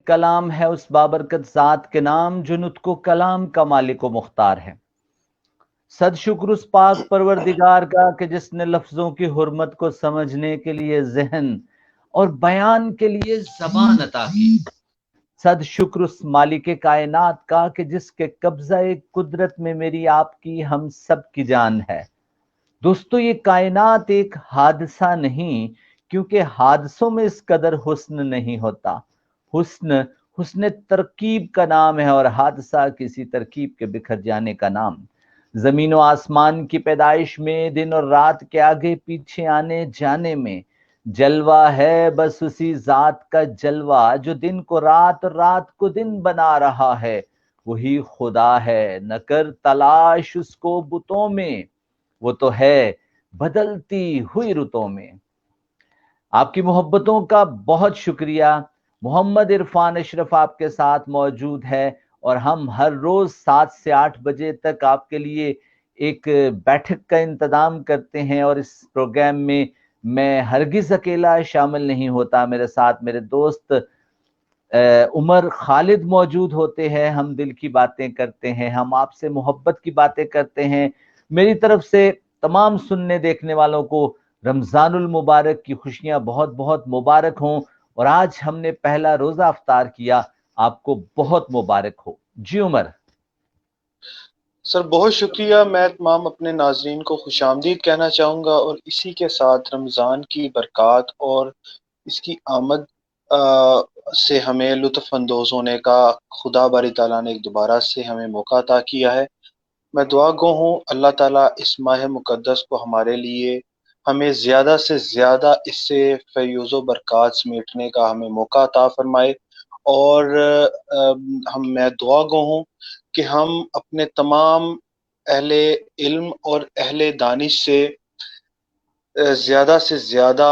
کلام ہے اس بابرکت ذات کے نام جو نطق و کلام کا مالک و مختار ہے۔ صد شکر اس پاک پروردگار کا کہ جس نے لفظوں کی حرمت کو سمجھنے کے لیے ذہن اور بیان کے لیے زبان عطا کی۔ صد شکر اس مالک کائنات کا کہ جس کے قبضہ قدرت میں میری آپ کی ہم سب کی جان ہے۔ دوستو یہ کائنات ایک حادثہ نہیں، کیونکہ حادثوں میں اس قدر حسن نہیں ہوتا۔ حسن ترکیب کا نام ہے اور حادثہ کسی ترکیب کے بکھر جانے کا نام۔ زمین و آسمان کی پیدائش میں، دن اور رات کے آگے پیچھے آنے جانے میں، جلوہ ہے بس اسی ذات کا جلوہ جو دن کو رات اور رات کو دن بنا رہا ہے۔ وہی خدا ہے، نہ کر تلاش اس کو بتوں میں، وہ تو ہے بدلتی ہوئی رتوں میں۔ آپ کی محبتوں کا بہت شکریہ۔ محمد عرفان اشرف آپ کے ساتھ موجود ہے اور ہم ہر روز 7 سے 8 بجے تک آپ کے لیے ایک بیٹھک کا انتظام کرتے ہیں، اور اس پروگرام میں ہرگز اکیلا شامل نہیں ہوتا، میرے ساتھ میرے دوست عمر خالد موجود ہوتے ہیں۔ ہم دل کی باتیں کرتے ہیں، ہم آپ سے محبت کی باتیں کرتے ہیں۔ میری طرف سے تمام سننے دیکھنے والوں کو رمضان المبارک کی خوشیاں بہت بہت مبارک ہوں، اور آج ہم نے پہلا روزہ افطار کیا، آپ کو بہت مبارک ہو۔ جی عمر۔ سر بہت شکریہ، میں تمام اپنے ناظرین کو خوش آمدید کہنا چاہوں گا، اور اسی کے ساتھ رمضان کی برکات اور اس کی آمد سے ہمیں لطف اندوز ہونے کا خدا باری تعالیٰ نے ایک دوبارہ سے ہمیں موقع عطا کیا ہے۔ میں دعا گو ہوں اللہ تعالیٰ اس ماہ مقدس کو ہمارے لیے ہمیں زیادہ سے زیادہ اس سے فیوز و برکات سمیٹنے کا ہمیں موقع عطا فرمائے، اور میں دعا گو ہوں کہ ہم اپنے تمام اہل علم اور اہل دانش سے زیادہ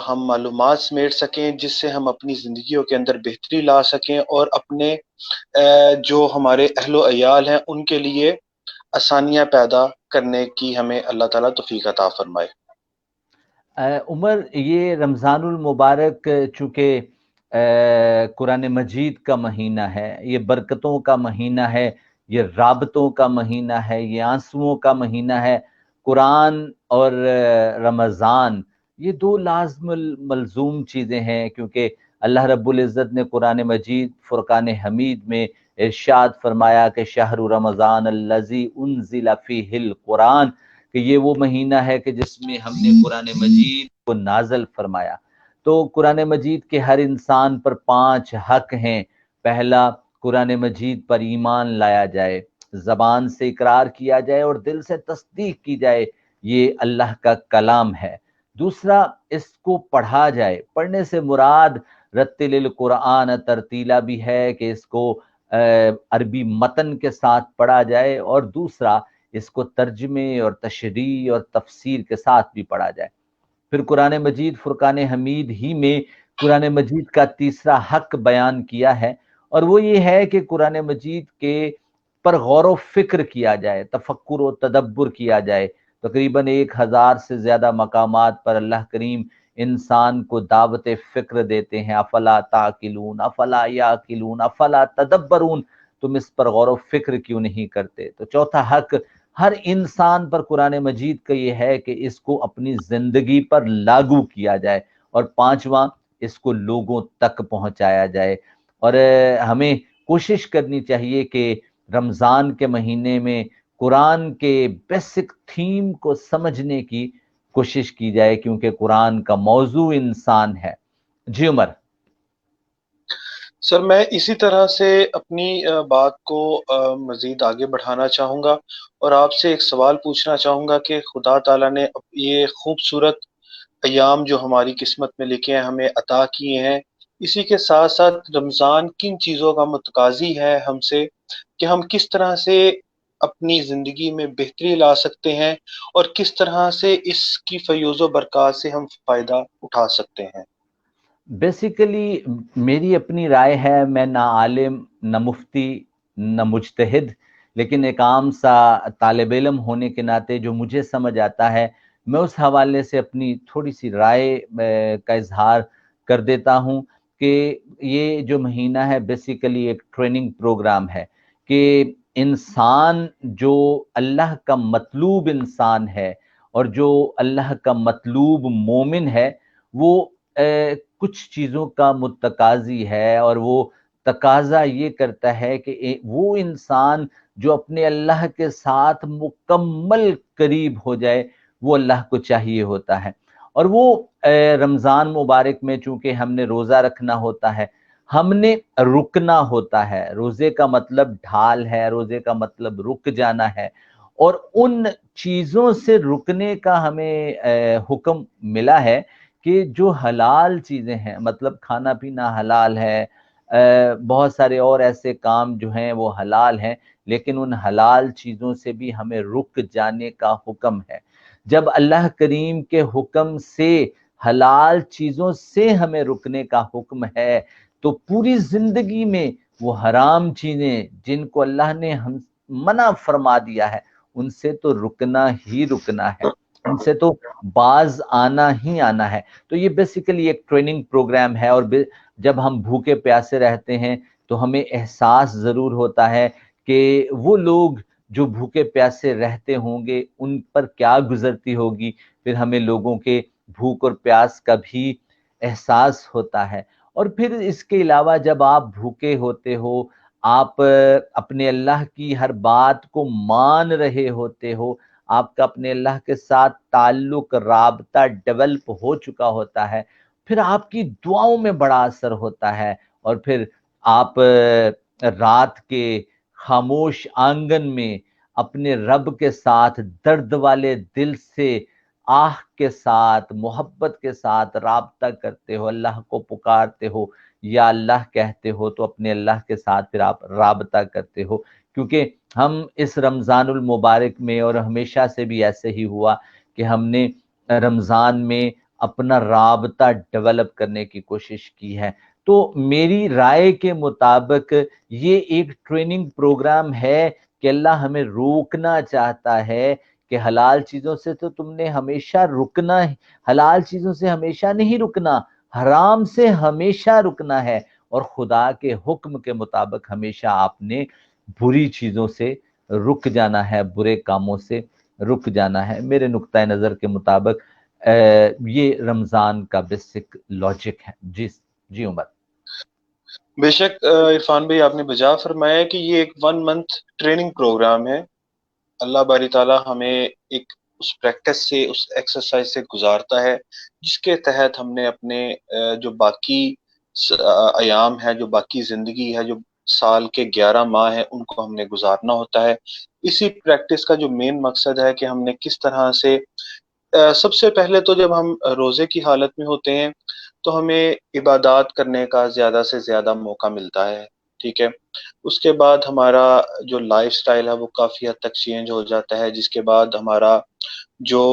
ہم معلومات سمیٹ سکیں، جس سے ہم اپنی زندگیوں کے اندر بہتری لا سکیں، اور اپنے جو ہمارے اہل و عیال ہیں ان کے لیے آسانیاں پیدا کرنے کی ہمیں اللہ تعالیٰ توفیق عطا فرمائے۔ عمر، یہ رمضان المبارک چونکہ قرآن مجید کا مہینہ ہے، یہ برکتوں کا مہینہ ہے، یہ رابطوں کا مہینہ ہے، یہ آنسوؤں کا مہینہ ہے۔ قرآن اور رمضان یہ دو لازم ملزوم چیزیں ہیں، کیونکہ اللہ رب العزت نے قرآن مجید فرقان حمید میں ارشاد فرمایا کہ شہر رمضان الذی انزل فیہ القرآن، کہ یہ وہ مہینہ ہے کہ جس میں ہم نے قرآن مجید کو نازل فرمایا۔ تو قرآن مجید کے ہر انسان پر 5 حق ہیں۔ پہلا، قرآن مجید پر ایمان لایا جائے، زبان سے اقرار کیا جائے اور دل سے تصدیق کی جائے یہ اللہ کا کلام ہے۔ دوسرا، اس کو پڑھا جائے۔ پڑھنے سے مراد رتل القرآن ترتیلا بھی ہے کہ اس کو عربی متن کے ساتھ پڑھا جائے، اور دوسرا اس کو ترجمے اور تشریح اور تفسیر کے ساتھ بھی پڑھا جائے۔ پھر قرآن مجید فرقان حمید ہی میں قرآن مجید کا تیسرا حق بیان کیا ہے، اور وہ یہ ہے کہ قرآن مجید کے پر غور و فکر کیا جائے، تفکر و تدبر کیا جائے۔ تقریباً 1000 سے زیادہ مقامات پر اللہ کریم انسان کو دعوت فکر دیتے ہیں۔ افلا تعقلون، افلا یعقلون، افلا تدبرون، تم اس پر غور و فکر کیوں نہیں کرتے؟ تو چوتھا حق ہر انسان پر قرآن مجید کا یہ ہے کہ اس کو اپنی زندگی پر لاگو کیا جائے، اور پانچواں، اس کو لوگوں تک پہنچایا جائے۔ اور ہمیں کوشش کرنی چاہیے کہ رمضان کے مہینے میں قرآن کے بیسک تھیم کو سمجھنے کی کوشش کی جائے، کیونکہ قرآن کا موضوع انسان ہے۔ جی عمر۔ سر میں اسی طرح سے اپنی بات کو مزید آگے بڑھانا چاہوں گا، اور آپ سے ایک سوال پوچھنا چاہوں گا کہ خدا تعالیٰ نے یہ خوبصورت ایام جو ہماری قسمت میں لکھے ہیں ہمیں عطا کیے ہیں، اسی کے ساتھ ساتھ رمضان کن چیزوں کا متقاضی ہے ہم سے کہ ہم کس طرح سے اپنی زندگی میں بہتری لا سکتے ہیں، اور کس طرح سے اس کی فیوز و برکات سے ہم فائدہ اٹھا سکتے ہیں؟ بیسیکلی میری اپنی رائے ہے، میں نہ عالم، نہ مفتی، نہ مجتہد، لیکن ایک عام سا طالب علم ہونے کے ناطے جو مجھے سمجھ آتا ہے، میں اس حوالے سے اپنی تھوڑی سی رائے کا اظہار کر دیتا ہوں۔ کہ یہ جو مہینہ ہے بیسیکلی ایک ٹریننگ پروگرام ہے کہ انسان جو اللہ کا مطلوب انسان ہے اور جو اللہ کا مطلوب مومن ہے وہ کچھ چیزوں کا متقاضی ہے، اور وہ تقاضا یہ کرتا ہے کہ وہ انسان جو اپنے اللہ کے ساتھ مکمل قریب ہو جائے وہ اللہ کو چاہیے ہوتا ہے۔ اور وہ رمضان مبارک میں چونکہ ہم نے روزہ رکھنا ہوتا ہے، ہم نے رکنا ہوتا ہے۔ روزے کا مطلب ڈھال ہے، روزے کا مطلب رک جانا ہے، اور ان چیزوں سے رکنے کا ہمیں حکم ملا ہے کہ جو حلال چیزیں ہیں، مطلب کھانا پینا حلال ہے، بہت سارے اور ایسے کام جو ہیں وہ حلال ہیں، لیکن ان حلال چیزوں سے بھی ہمیں رک جانے کا حکم ہے۔ جب اللہ کریم کے حکم سے حلال چیزوں سے ہمیں رکنے کا حکم ہے تو پوری زندگی میں وہ حرام چیزیں جن کو اللہ نے ہم منع فرما دیا ہے ان سے تو رکنا ہی رکنا ہے، ان سے تو باز آنا ہی آنا ہے۔ تو یہ بیسیکلی ایک ٹریننگ پروگرام ہے، اور جب ہم بھوکے پیاسے رہتے ہیں تو ہمیں احساس ضرور ہوتا ہے کہ وہ لوگ جو بھوکے پیاسے رہتے ہوں گے ان پر کیا گزرتی ہوگی، پھر ہمیں لوگوں کے بھوک اور پیاس کا بھی احساس ہوتا ہے۔ اور پھر اس کے علاوہ جب آپ بھوکے ہوتے ہو، آپ اپنے اللہ کی ہر بات کو مان رہے ہوتے ہو، آپ کا اپنے اللہ کے ساتھ تعلق رابطہ ڈیولپ ہو چکا ہوتا ہے، پھر آپ کی دعاؤں میں بڑا اثر ہوتا ہے، اور پھر آپ رات کے خاموش آنگن میں اپنے رب کے ساتھ درد والے دل سے آہ کے ساتھ محبت کے ساتھ رابطہ کرتے ہو، اللہ کو پکارتے ہو، یا اللہ کہتے ہو، تو اپنے اللہ کے ساتھ پھر آپ رابطہ کرتے ہو۔ کیونکہ ہم اس رمضان المبارک میں، اور ہمیشہ سے بھی ایسے ہی ہوا کہ ہم نے رمضان میں اپنا رابطہ ڈیولپ کرنے کی کوشش کی ہے۔ تو میری رائے کے مطابق یہ ایک ٹریننگ پروگرام ہے کہ اللہ ہمیں روکنا چاہتا ہے کہ حلال چیزوں سے تو تم نے ہمیشہ رکنا ہے، حلال چیزوں سے ہمیشہ نہیں رکنا، حرام سے ہمیشہ رکنا ہے، اور خدا کے حکم کے مطابق ہمیشہ آپ نے بری چیزوں سے رک جانا ہے، برے کاموں سے رک جانا ہے۔ میرے نقطۂ نظر کے مطابق یہ رمضان کا بیسک لاجک ہے۔ جی عمر۔ بے شک عرفان بھائی، آپ نے بجا فرمایا کہ یہ ایک 1 منتھ ٹریننگ پروگرام ہے۔ اللہ باری تعالیٰ ہمیں ایک اس پریکٹس سے، اس ایکسرسائز سے گزارتا ہے جس کے تحت ہم نے اپنے جو باقی ایام ہے، جو باقی زندگی ہے، جو سال کے 11 ماہ ہیں، ان کو ہم نے گزارنا ہوتا ہے۔ اسی پریکٹس کا جو مین مقصد ہے کہ ہم نے کس طرح سے سب سے پہلے تو جب ہم روزے کی حالت میں ہوتے ہیں تو ہمیں عبادات کرنے کا زیادہ سے زیادہ موقع ملتا ہے، ٹھیک ہے۔ اس کے بعد ہمارا جو لائف سٹائل ہے وہ کافی حد تک چینج ہو جاتا ہے، جس کے بعد ہمارا جو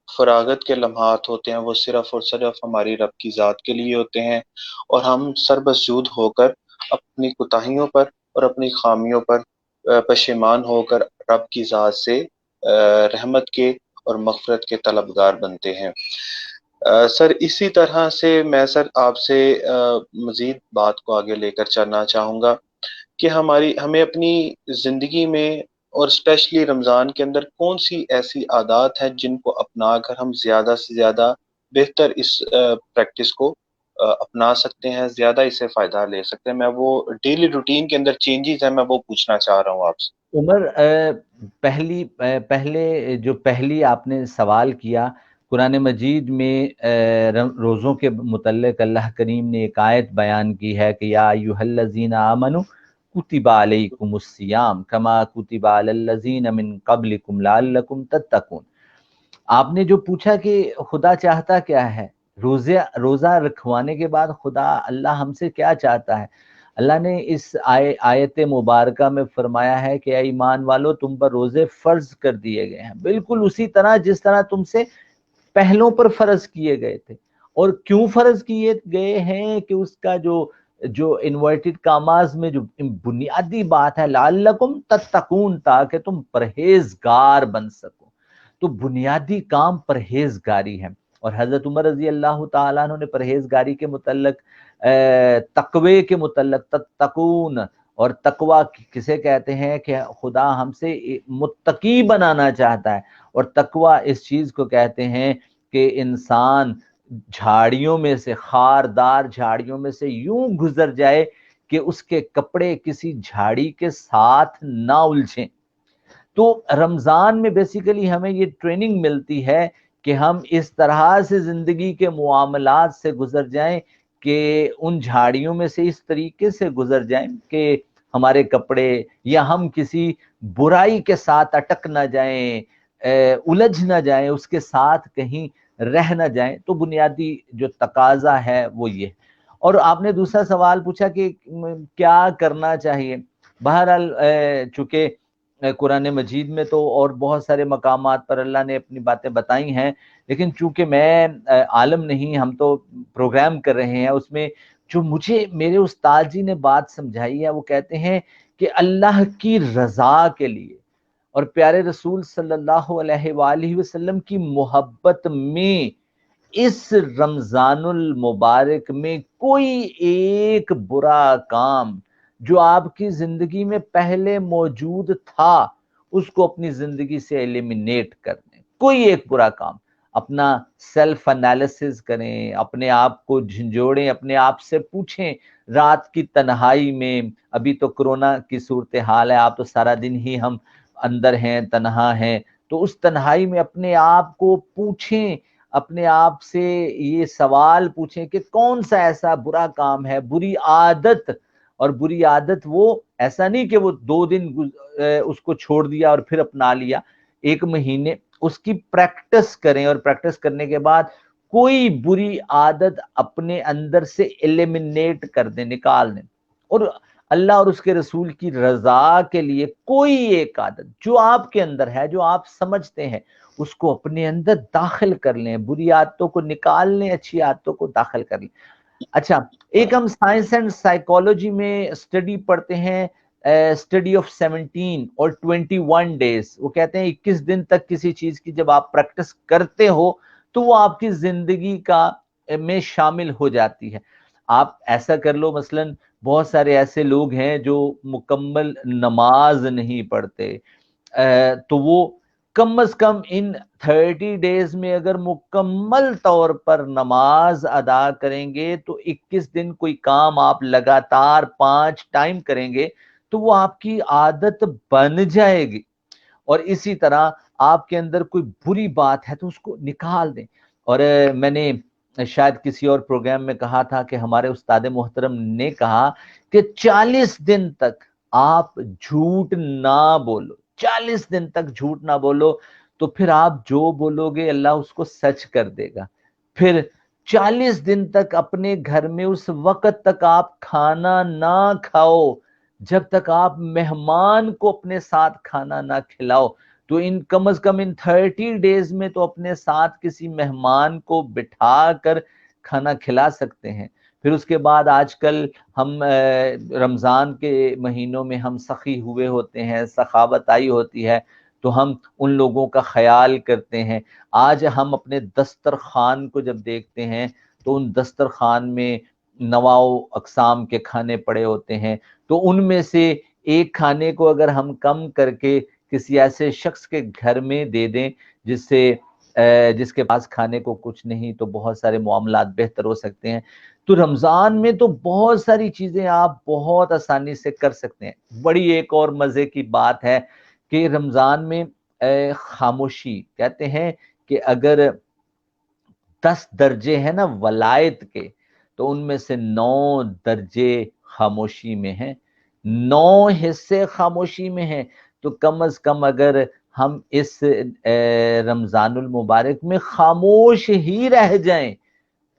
فراغت کے لمحات ہوتے ہیں وہ صرف اور صرف ہماری رب کی ذات کے لیے ہوتے ہیں، اور ہم سربسجود ہو کر اپنی کوتاہیوں پر اور اپنی خامیوں پر پشیمان ہو کر رب کی ذات سے رحمت کے اور مغفرت کے طلبگار بنتے ہیں۔ سر اسی طرح سے میں آپ سے مزید بات کو آگے لے کر چلنا چاہوں گا کہ ہمیں اپنی زندگی میں اور اسپیشلی رمضان کے اندر کون سی ایسی عادات ہیں جن کو اپنا کر ہم زیادہ سے زیادہ بہتر اس پریکٹس کو اپنا سکتے ہیں، زیادہ اسے فائدہ لے سکتے ہیں۔ میں وہ ڈیلی روٹین کے اندر چینجز ہیں، میں وہ پوچھنا چاہ رہا ہوں آپ سے۔ عمر، پہلی آپ نے سوال کیا، قرآن مجید میں روزوں کے متعلق اللہ کریم نے ایک آیت بیان کی ہے کہ یا ایھا الذین آمنوا کتب علیکم الصیام کما کتب علی الذین من قبلکم لعلکم تتقون۔ آپ نے جو پوچھا کہ خدا چاہتا کیا ہے، روزہ رکھوانے کے بعد خدا اللہ ہم سے کیا چاہتا ہے؟ اللہ نے اس آیت مبارکہ میں فرمایا ہے کہ اے ایمان والو، تم پر روزے فرض کر دیے گئے ہیں، بالکل اسی طرح جس طرح تم سے پہلوں پر فرض کیے گئے تھے۔ اور کیوں فرض کیے گئے ہیں کہ اس کا جو انورٹڈ کاماز میں جو بنیادی بات ہے لعلکم تتقون، تاکہ تم پرہیزگار بن سکو۔ تو بنیادی کام پرہیزگاری ہے، اور حضرت عمر رضی اللہ تعالیٰ عنہ نے پرہیزگاری کے متعلق تقوی کے متعلق تتقون، اور تقوی کسے کہتے ہیں کہ خدا ہم سے متقی بنانا چاہتا ہے، اور تقوی اس چیز کو کہتے ہیں کہ انسان جھاڑیوں میں سے، خاردار جھاڑیوں میں سے یوں گزر جائے کہ اس کے کپڑے کسی جھاڑی کے ساتھ نہ الجھیں۔ تو رمضان میں بیسیکلی ہمیں یہ ٹریننگ ملتی ہے کہ ہم اس طرح سے زندگی کے معاملات سے گزر جائیں کہ ان جھاڑیوں میں سے اس طریقے سے گزر جائیں کہ ہمارے کپڑے یا ہم کسی برائی کے ساتھ اٹک نہ جائیں، الجھ نہ جائیں، اس کے ساتھ کہیں رہ نہ جائیں۔ تو بنیادی جو تقاضا ہے وہ یہ۔ اور آپ نے دوسرا سوال پوچھا کہ کیا کرنا چاہیے۔ بہرحال چونکہ قرآن مجید میں تو اور بہت سارے مقامات پر اللہ نے اپنی باتیں بتائی ہیں، لیکن چونکہ میں عالم نہیں، ہم تو پروگرام کر رہے ہیں، اس میں جو مجھے میرے استاد جی نے بات سمجھائی ہے وہ کہتے ہیں کہ اللہ کی رضا کے لیے اور پیارے رسول صلی اللہ علیہ وآلہ وسلم کی محبت میں اس رمضان المبارک میں کوئی ایک برا کام جو آپ کی زندگی میں پہلے موجود تھا اس کو اپنی زندگی سے ایلیمینیٹ کر دیں۔ کوئی ایک برا کام، اپنا سیلف انالیسز کریں، اپنے آپ کو جھنجھوڑیں، اپنے آپ سے پوچھیں رات کی تنہائی میں، ابھی تو کرونا کی صورتحال ہے، آپ تو سارا دن ہی ہم اندر ہیں، تنہا ہیں، تو اس تنہائی میں اپنے آپ کو پوچھیں، اپنے آپ سے یہ سوال پوچھیں کہ کون سا ایسا برا کام ہے، بری عادت، اور بری عادت وہ ایسا نہیں کہ وہ 2 دن اس کو چھوڑ دیا اور پھر اپنا لیا، 1 مہینے اس کی پریکٹس کریں، اور پریکٹس کرنے کے بعد کوئی بری عادت اپنے اندر سے ایلیمینیٹ کر دیں، نکال دیں، اور اللہ اور اس کے رسول کی رضا کے لیے کوئی ایک عادت جو آپ کے اندر ہے، جو آپ سمجھتے ہیں، اس کو اپنے اندر داخل کر لیں، بری عادتوں کو نکال لیں، اچھی عادتوں کو داخل کر لیں۔ اچھا، ایک ہم سائنس اینڈ سائیکالوجی میں اسٹڈی پڑھتے ہیں، اسٹڈی آف 17 اور 21 ڈیز، وہ کہتے ہیں 21 دن تک کسی چیز کی جب آپ پریکٹس کرتے ہو تو وہ آپ کی زندگی کا میں شامل ہو جاتی ہے۔ آپ ایسا کر لو، مثلا بہت سارے ایسے لوگ ہیں جو مکمل نماز نہیں پڑھتے، تو وہ کم از کم ان 30 ڈیز میں اگر مکمل طور پر نماز ادا کریں گے تو 21 دن کوئی کام آپ لگاتار 5 ٹائم کریں گے تو وہ آپ کی عادت بن جائے گی۔ اور اسی طرح آپ کے اندر کوئی بری بات ہے تو اس کو نکال دیں۔ اور میں نے شاید کسی اور پروگرام میں کہا تھا کہ ہمارے استاد محترم نے کہا کہ 40 دن تک آپ جھوٹ نہ بولو، 40 دن تک جھوٹ نہ بولو، تو پھر آپ جو بولو گے اللہ اس کو سچ کر دے گا۔ پھر 40 دن تک اپنے گھر میں اس وقت تک آپ کھانا نہ کھاؤ جب تک آپ مہمان کو اپنے ساتھ کھانا نہ کھلاؤ۔ تو ان کم از کم ان 30 ڈیز میں تو اپنے ساتھ کسی مہمان کو بٹھا کر کھانا کھلا سکتے ہیں۔ پھر اس کے بعد آج کل ہم رمضان کے مہینوں میں ہم سخی ہوئے ہوتے ہیں، سخاوت آئی ہوتی ہے تو ہم ان لوگوں کا خیال کرتے ہیں۔ آج ہم اپنے دسترخوان کو جب دیکھتے ہیں تو ان دسترخوان میں 9 اقسام کے کھانے پڑے ہوتے ہیں، تو ان میں سے ایک کھانے کو اگر ہم کم کر کے کسی ایسے شخص کے گھر میں دے دیں جس کے پاس کھانے کو کچھ نہیں، تو بہت سارے معاملات بہتر ہو سکتے ہیں۔ تو رمضان میں تو بہت ساری چیزیں آپ بہت آسانی سے کر سکتے ہیں۔ بڑی ایک اور مزے کی بات ہے کہ رمضان میں خاموشی، کہتے ہیں کہ اگر 10 درجے ہیں نا ولایت کے، تو ان میں سے 9 درجے خاموشی میں ہیں، 9 حصے خاموشی میں ہیں۔ تو کم از کم اگر ہم اس رمضان المبارک میں خاموش ہی رہ جائیں،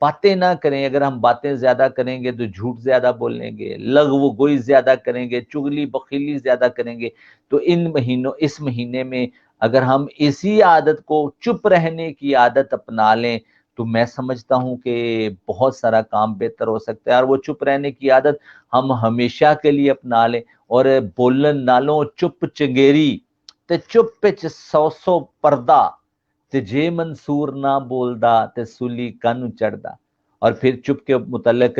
باتیں نہ کریں، اگر ہم باتیں زیادہ کریں گے تو جھوٹ زیادہ بولیں گے، لغو گوئی زیادہ کریں گے، چغلی بخیلی زیادہ کریں گے، تو اس مہینے میں اگر ہم اسی عادت کو، چپ رہنے کی عادت اپنا لیں، تو میں سمجھتا ہوں کہ بہت سارا کام بہتر ہو سکتا ہے۔ اور وہ چپ رہنے کی عادت ہم ہمیشہ کے لیے اپنا لیں، اور بولن نالوں چپ چنگیری تے چپ پچ 100 پردہ تے جے منصور نہ بولدا تے سلی کن چڑھدا۔ اور پھر چپ کے متعلق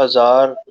1000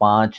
5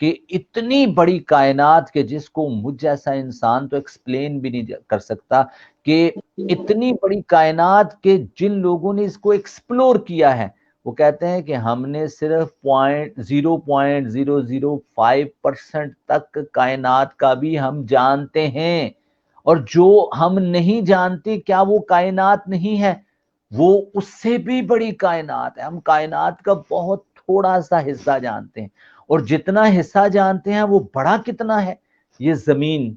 کہ اتنی بڑی کائنات کے جس کو مجھ جیسا انسان تو ایکسپلین بھی نہیں کر سکتا، کہ اتنی بڑی کائنات کے جن لوگوں نے اس کو ایکسپلور کیا ہے، وہ کہتے ہیں کہ ہم نے صرف 0.0005% تک کائنات کا بھی ہم جانتے ہیں، اور جو ہم نہیں جانتے کیا وہ کائنات نہیں ہے، وہ اس سے بھی بڑی کائنات ہے۔ ہم کائنات کا بہت تھوڑا سا حصہ جانتے ہیں، اور جتنا حصہ جانتے ہیں وہ بڑا کتنا ہے۔ یہ زمین،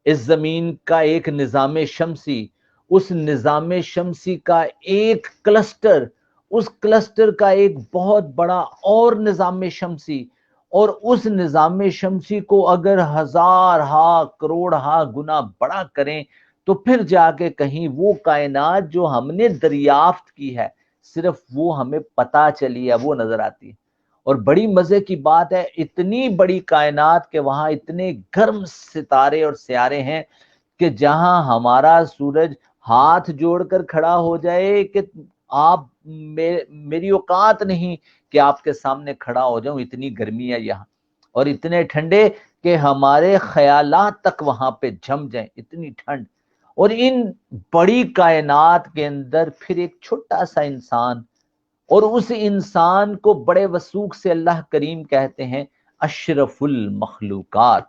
اس زمین کا ایک نظام شمسی، اس نظام شمسی کا ایک کلسٹر، اس کلسٹر کا ایک بہت بڑا اور نظام شمسی، اور اس نظام شمسی کو اگر ہزار ہا کروڑ ہا گنا بڑا کریں تو پھر جا کے کہیں وہ کائنات جو ہم نے دریافت کی ہے، صرف وہ ہمیں پتہ چلی ہے، وہ نظر آتی ہے۔ اور بڑی مزے کی بات ہے، اتنی بڑی کائنات کے وہاں اتنے گرم ستارے اور سیارے ہیں کہ جہاں ہمارا سورج ہاتھ جوڑ کر کھڑا ہو جائے کہ آپ میری اوقات نہیں کہ آپ کے سامنے کھڑا ہو جاؤں، اتنی گرمی ہے یہاں، اور اتنے ٹھنڈے کہ ہمارے خیالات تک وہاں پہ جم جائیں، اتنی ٹھنڈ۔ اور ان بڑی کائنات کے اندر پھر ایک چھوٹا سا انسان، اور اس انسان کو بڑے وثوق سے اللہ کریم کہتے ہیں اشرف المخلوقات،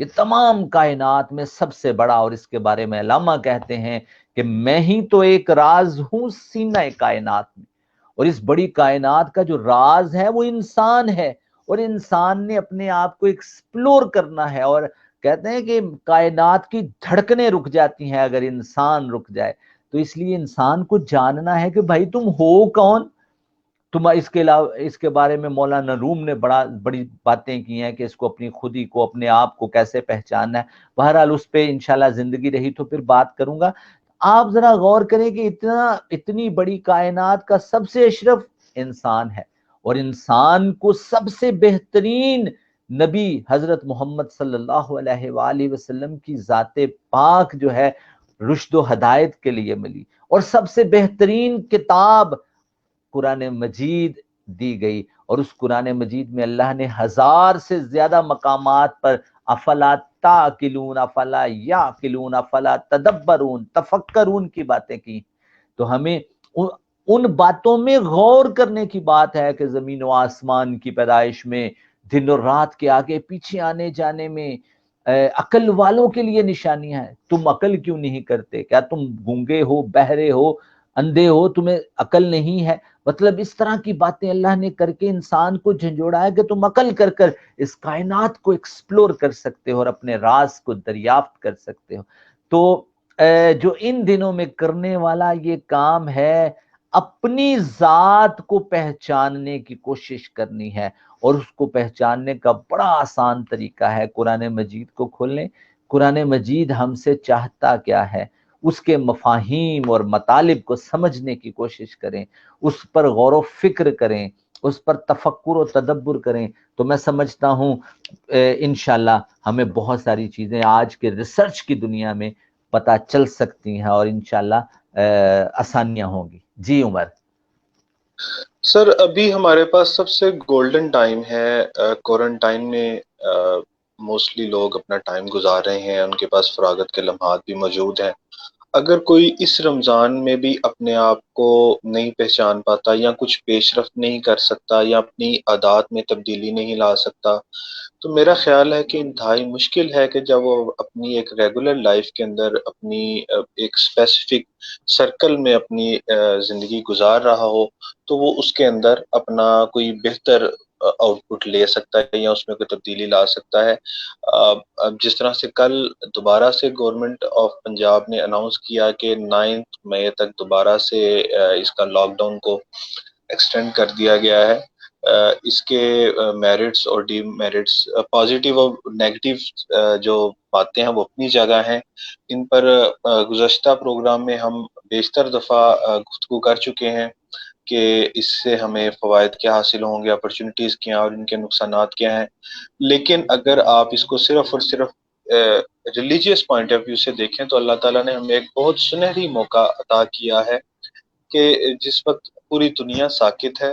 یہ تمام کائنات میں سب سے بڑا، اور اس کے بارے میں علامہ کہتے ہیں کہ میں ہی تو ایک راز ہوں سینہ کائنات میں، اور اس بڑی کائنات کا جو راز ہے وہ انسان ہے، اور انسان نے اپنے آپ کو ایکسپلور کرنا ہے، اور کہتے ہیں کہ کائنات کی دھڑکنیں رک جاتی ہیں اگر انسان رک جائے، تو اس لیے انسان کو جاننا ہے کہ بھائی تم ہو کون۔ تم اس کے علاوہ اس کے بارے میں مولانا روم نے بڑی باتیں کی ہیں کہ اس کو اپنی خودی کو، اپنے آپ کو کیسے پہچاننا ہے۔ بہرحال اس پہ انشاءاللہ زندگی رہی تو پھر بات کروں گا۔ آپ ذرا غور کریں کہ اتنی بڑی کائنات کا سب سے اشرف انسان ہے، اور انسان کو سب سے بہترین نبی حضرت محمد صلی اللہ علیہ وآلہ وسلم کی ذات پاک جو ہے رشد و ہدایت کے لیے ملی، اور سب سے بہترین کتاب قرآن مجید دی گئی، اور اس قرآن مجید میں اللہ نے 1000 سے زیادہ مقامات پر افلا تاکلون، افلا یاکلون، افلا تدبرون، تفکرون کی باتیں کی۔ تو ہمیں ان باتوں میں غور کرنے کی بات ہے کہ زمین و آسمان کی پیدائش میں، دن اور رات کے آگے پیچھے آنے جانے میں عقل والوں کے لیے نشانیاں ہیں۔ تم عقل کیوں نہیں کرتے؟ کیا تم گونگے ہو، بہرے ہو، اندھے ہو، تمہیں عقل نہیں ہے؟ مطلب اس طرح کی باتیں اللہ نے کر کے انسان کو جھنجھوڑا ہے کہ تم عقل کر کر اس کائنات کو ایکسپلور کر سکتے ہو اور اپنے راز کو دریافت کر سکتے ہو۔ تو جو ان دنوں میں کرنے والا یہ کام ہے، اپنی ذات کو پہچاننے کی کوشش کرنی ہے، اور اس کو پہچاننے کا بڑا آسان طریقہ ہے قرآن مجید کو کھولیں۔ قرآن مجید ہم سے چاہتا کیا ہے، اس کے مفاہیم اور مطالب کو سمجھنے کی کوشش کریں، اس پر غور و فکر کریں، اس پر تفکر و تدبر کریں، تو میں سمجھتا ہوں انشاءاللہ ہمیں بہت ساری چیزیں آج کے ریسرچ کی دنیا میں پتہ چل سکتی ہیں، اور انشاءاللہ آسانیاں ہوں گی۔ جی عمر۔ سر ابھی ہمارے پاس سب سے گولڈن ٹائم ہے، کوارنٹائن میں موسٹلی لوگ اپنا ٹائم گزار رہے ہیں، ان کے پاس فراغت کے لمحات بھی موجود ہیں۔ اگر کوئی اس رمضان میں بھی اپنے آپ کو نہیں پہچان پاتا، یا کچھ پیش رفت نہیں کر سکتا، یا اپنی عادات میں تبدیلی نہیں لا سکتا، تو میرا خیال ہے کہ انتہائی مشکل ہے کہ جب وہ اپنی ایک ریگولر لائف کے اندر اپنی ایک اسپیسیفک سرکل میں اپنی زندگی گزار رہا ہو، تو وہ اس کے اندر اپنا کوئی بہتر آؤٹ پٹ لے سکتا ہے، یا اس میں کوئی تبدیلی لا سکتا ہے۔ اب جس طرح سے کل دوبارہ سے گورنمنٹ آف پنجاب نے اناؤنس کیا کہ 9 مئی تک دوبارہ سے اس کا لاک ڈاؤن کو ایکسٹینڈ کر دیا گیا ہے۔ اس کے میرٹس اور ڈی میرٹس، پازیٹیو اور نیگیٹو جو باتیں ہیں وہ اپنی جگہ ہیں۔ ان پر گزشتہ پروگرام میں ہم بیشتر دفعہ گفتگو کر چکے ہیں کہ اس سے ہمیں فوائد کیا حاصل ہوں گے، اپرچونٹیز کیا ہیں اور ان کے نقصانات کیا ہیں۔ لیکن اگر آپ اس کو صرف اور صرف ریلیجیس پوائنٹ آف ویو سے دیکھیں تو اللہ تعالیٰ نے ہمیں ایک بہت سنہری موقع عطا کیا ہے کہ جس وقت پوری دنیا ساکت ہے،